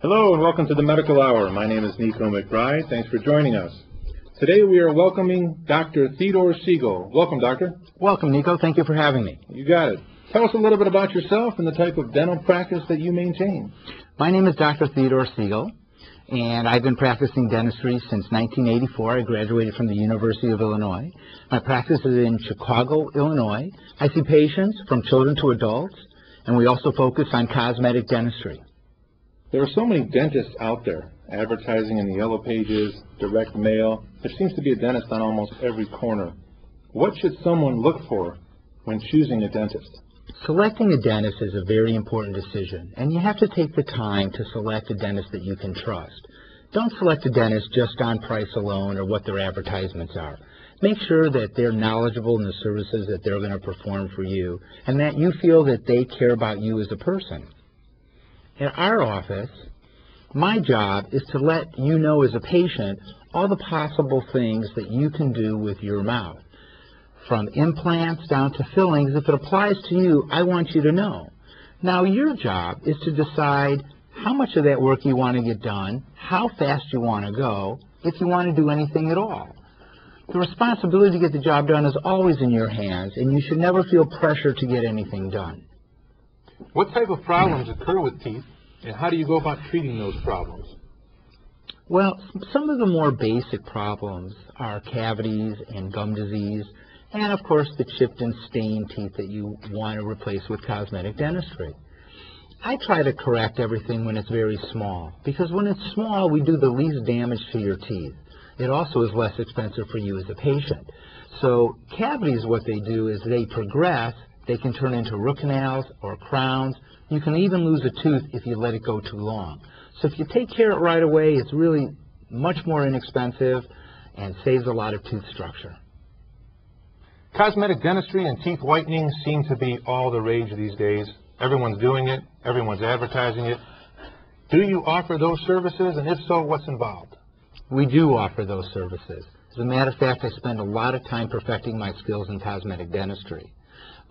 Hello and welcome to the Medical Hour. My name is Nico McBride. Thanks for joining us. Today we are welcoming Dr. Theodore Siegel. Welcome, Doctor. Welcome, Nico. Thank you for having me. You got it. Tell us a little bit about yourself and the type of dental practice that you maintain. My name is Dr. Theodore Siegel, and I've been practicing dentistry since 1984. I graduated from the University of Illinois. My practice is in Chicago, Illinois. I see patients from children to adults, and we also focus on cosmetic dentistry. There are so many dentists out there, advertising in the yellow pages, direct mail. There seems to be a dentist on almost every corner. What should someone look for when choosing a dentist? Selecting a dentist is a very important decision, and you have to take the time to select a dentist that you can trust. Don't select a dentist just on price alone or what their advertisements are. Make sure that they're knowledgeable in the services that they're going to perform for you, and that you feel that they care about you as a person. In our office, my job is to let you know as a patient all the possible things that you can do with your mouth. From implants down to fillings, if it applies to you, I want you to know. Now your job is to decide how much of that work you want to get done, how fast you want to go, if you want to do anything at all. The responsibility to get the job done is always in your hands, and you should never feel pressure to get anything done. What type of problems occur with teeth, and how do you go about treating those problems? Well, some of the more basic problems are cavities and gum disease, and of course the chipped and stained teeth that you want to replace with cosmetic dentistry. I try to correct everything when it's very small, because when it's small, we do the least damage to your teeth. It also is less expensive for you as a patient. So cavities, what they do is they progress. They can turn into root canals or crowns. You can even lose a tooth if you let it go too long. So if you take care of it right away, it's really much more inexpensive and saves a lot of tooth structure. Cosmetic dentistry and teeth whitening seem to be all the rage these days. Everyone's doing it. Everyone's advertising it. Do you offer those services, and if so, what's involved? We do offer those services. As a matter of fact, I spend a lot of time perfecting my skills in cosmetic dentistry.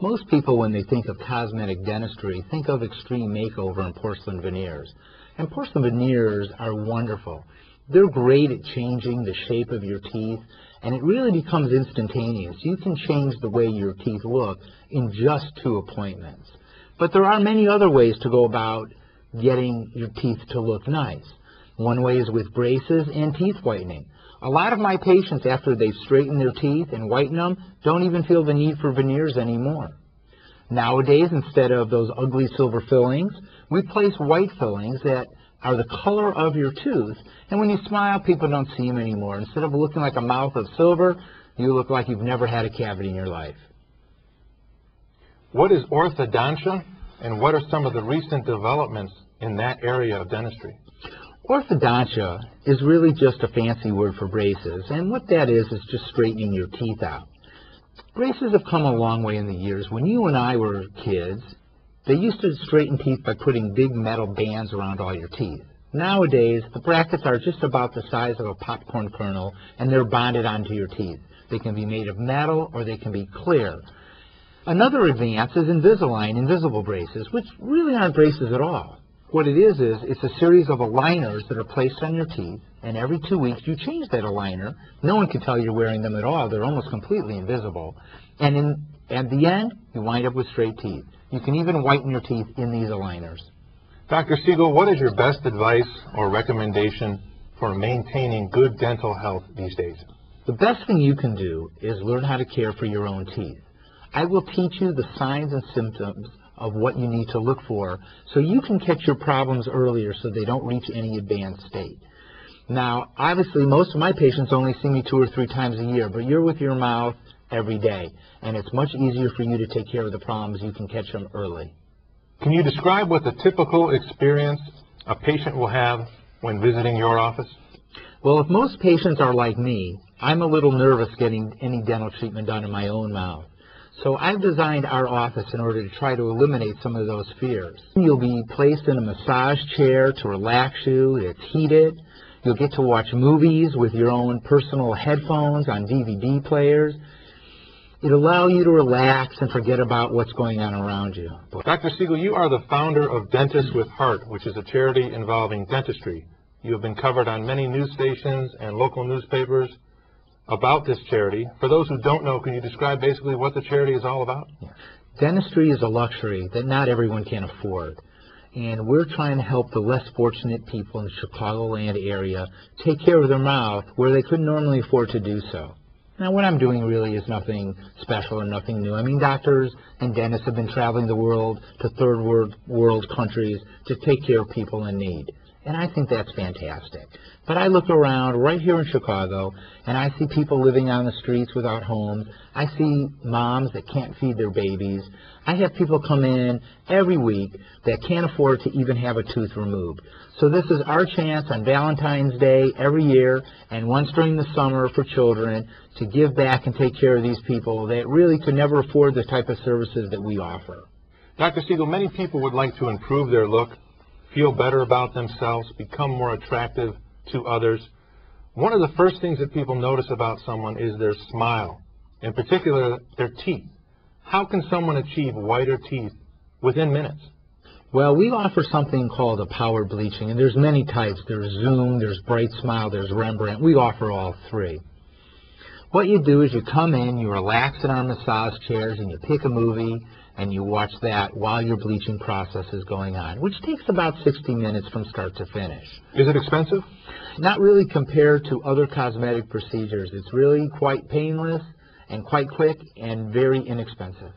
Most people, when they think of cosmetic dentistry, think of extreme makeover and porcelain veneers. And porcelain veneers are wonderful. They're great at changing the shape of your teeth, and it really becomes instantaneous. You can change the way your teeth look in just 2 appointments. But there are many other ways to go about getting your teeth to look nice. One way is with braces and teeth whitening. A lot of my patients, after they've straightened their teeth and whitened them, don't even feel the need for veneers anymore. Nowadays, instead of those ugly silver fillings, we place white fillings that are the color of your tooth, and when you smile, people don't see them anymore. Instead of looking like a mouth of silver, you look like you've never had a cavity in your life. What is orthodontia, and what are some of the recent developments in that area of dentistry? Orthodontia is really just a fancy word for braces, and what that is just straightening your teeth out. Braces have come a long way in the years. When you and I were kids, they used to straighten teeth by putting big metal bands around all your teeth. Nowadays, the brackets are just about the size of a popcorn kernel, and they're bonded onto your teeth. They can be made of metal, or they can be clear. Another advance is Invisalign, invisible braces, which really aren't braces at all. What it is it's a series of aligners that are placed on your teeth, and every 2 weeks you change that aligner. No one can tell you're wearing them at all. They're almost completely invisible. And at the end, you wind up with straight teeth. You can even whiten your teeth in these aligners. Dr. Siegel, what is your best advice or recommendation for maintaining good dental health these days? The best thing you can do is learn how to care for your own teeth. I will teach you the signs and symptoms of what you need to look for so you can catch your problems earlier so they don't reach any advanced state. Now, obviously, most of my patients only see me 2 or 3 times a year, but you're with your mouth every day, and it's much easier for you to take care of the problems. You can catch them early. Can you describe what the typical experience a patient will have when visiting your office? Well, if most patients are like me, I'm a little nervous getting any dental treatment done in my own mouth. So I've designed our office in order to try to eliminate some of those fears. You'll be placed in a massage chair to relax you. It's heated. You'll get to watch movies with your own personal headphones on DVD players. It'll allow you to relax and forget about what's going on around you. Dr. Siegel, you are the founder of Dentists with Heart, which is a charity involving dentistry. You have been covered on many news stations and local newspapers about this charity. For those who don't know, can you describe basically what the charity is all about? Yeah. Dentistry is a luxury that not everyone can afford. And we're trying to help the less fortunate people in the Chicagoland area take care of their mouth where they couldn't normally afford to do so. Now, what I'm doing really is nothing special or nothing new. I mean, doctors and dentists have been traveling the world to third world countries to take care of people in need. And I think that's fantastic. But I look around right here in Chicago, and I see people living on the streets without homes. I see moms that can't feed their babies. I have people come in every week that can't afford to even have a tooth removed. So this is our chance on Valentine's Day every year, and once during the summer for children, to give back and take care of these people that really could never afford the type of services that we offer. Dr. Siegel, many people would like to improve their look, feel better about themselves, become more attractive to others. One of the first things that people notice about someone is their smile, in particular their teeth. How can someone achieve whiter teeth within minutes? Well, we offer something called a power bleaching, and there's many types. There's Zoom, there's Bright Smile, there's Rembrandt. We offer all three. What you do is you come in, you relax in our massage chairs, and you pick a movie, and you watch that while your bleaching process is going on, which takes about 60 minutes from start to finish. Is it expensive? Not really compared to other cosmetic procedures. It's really quite painless and quite quick and very inexpensive.